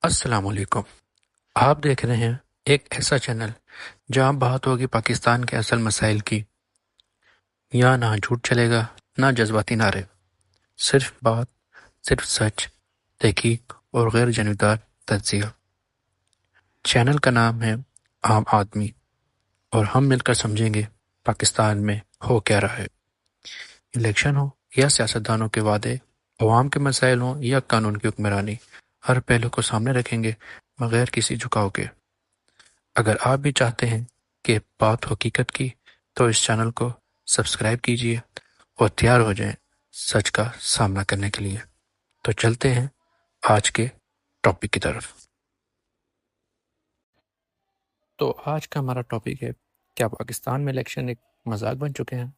السلام علیکم۔ آپ دیکھ رہے ہیں ایک ایسا چینل جہاں بات ہوگی پاکستان کے اصل مسائل کی۔ یہاں نہ جھوٹ چلے گا نہ جذباتی نعرے، صرف بات، صرف سچ، تحقیق اور غیر جانبدار تجزیہ۔ چینل کا نام ہے عام آدمی، اور ہم مل کر سمجھیں گے پاکستان میں ہو کیا رہا ہے۔ الیکشن ہو یا سیاستدانوں کے وعدے، عوام کے مسائل ہوں یا قانون کی حکمرانی، ہر پہلو کو سامنے رکھیں گے بغیر کسی جھکاؤ کے۔ اگر آپ بھی چاہتے ہیں کہ بات حقیقت کی تو اس چینل کو سبسکرائب کیجیے اور تیار ہو جائیں سچ کا سامنا کرنے کے لیے۔ تو چلتے ہیں آج کے ٹاپک کی طرف۔ تو آج کا ہمارا ٹاپک ہے، کیا پاکستان میں الیکشن ایک مذاق بن چکے ہیں؟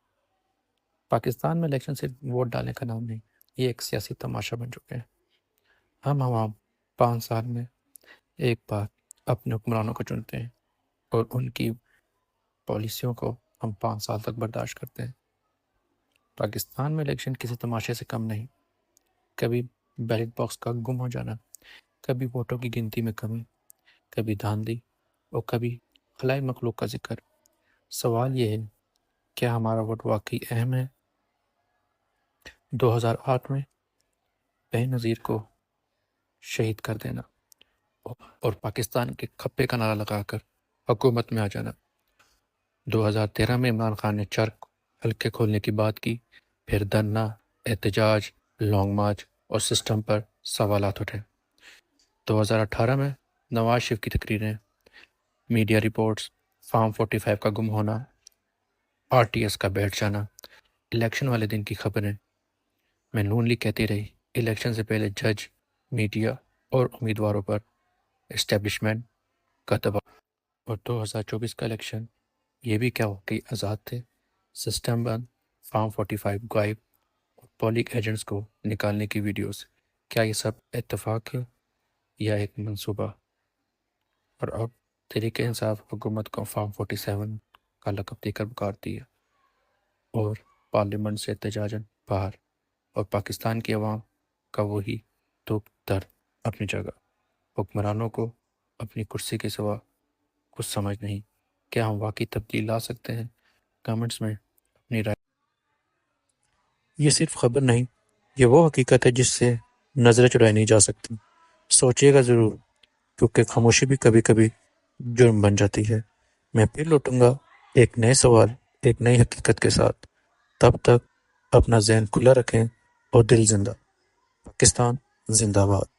پاکستان میں الیکشن صرف ووٹ ڈالنے کا نام نہیں، یہ ایک سیاسی تماشا بن چکے ہیں۔ ہم عوام 5 سال میں ایک بار اپنے حکمرانوں کو چنتے ہیں اور ان کی پالیسیوں کو ہم 5 سال تک برداشت کرتے ہیں۔ پاکستان میں الیکشن کسی تماشے سے کم نہیں، کبھی بیلٹ باکس کا گم ہو جانا، کبھی ووٹوں کی گنتی میں کمی، کبھی دھاندلی اور کبھی خلائی مخلوق کا ذکر۔ سوال یہ ہے، کیا ہمارا ووٹ واقعی اہم ہے؟ 2008 میں بے نظیر کو شہید کر دینا اور پاکستان کے کھپے کا نعرہ لگا کر حکومت میں آ جانا۔ 2013 میں عمران خان نے چرخ حلقے کھولنے کی بات کی، پھر دھرنا، احتجاج، لانگ مارچ اور سسٹم پر سوالات اٹھے۔ 2018 میں نواز شریف کی تقریریں، میڈیا رپورٹس، فارم 45 کا گم ہونا، RTS کا بیٹھ جانا، الیکشن والے دن کی خبریں میں نون لیگ کہتی رہی الیکشن سے پہلے جج، میڈیا اور امیدواروں پر اسٹیبلشمنٹ کا دباؤ۔ اور 2024 کا الیکشن، یہ بھی کیا واقعی آزاد تھے؟ سسٹم بند، فارم 45 غائب اور پولنگ ایجنٹس کو نکالنے کی ویڈیوز، کیا یہ سب اتفاق ہے یا ایک منصوبہ؟ اور اب تحریک انصاف حکومت کو فارم 47 کا لقب دے کر پکارتی ہے اور پارلیمنٹ سے احتجاجاً باہر، اور پاکستان کی عوام کا وہی دکھ درد اپنی جگہ۔ حکمرانوں کو اپنی کرسی کے سوا کچھ سمجھ نہیں۔ کیا ہم واقعی تبدیلی لا سکتے ہیں؟ کمنٹس میں اپنی رائے۔ یہ صرف خبر نہیں، یہ وہ حقیقت ہے جس سے نظریں چڑھائی نہیں جا سکتی۔ سوچیے گا ضرور، کیونکہ خاموشی بھی کبھی کبھی جرم بن جاتی ہے۔ میں پھر لوٹوں گا ایک نئے سوال، ایک نئی حقیقت کے ساتھ۔ تب تک اپنا ذہن کھلا رکھیں اور دل زندہ۔ پاکستان زندہ باد۔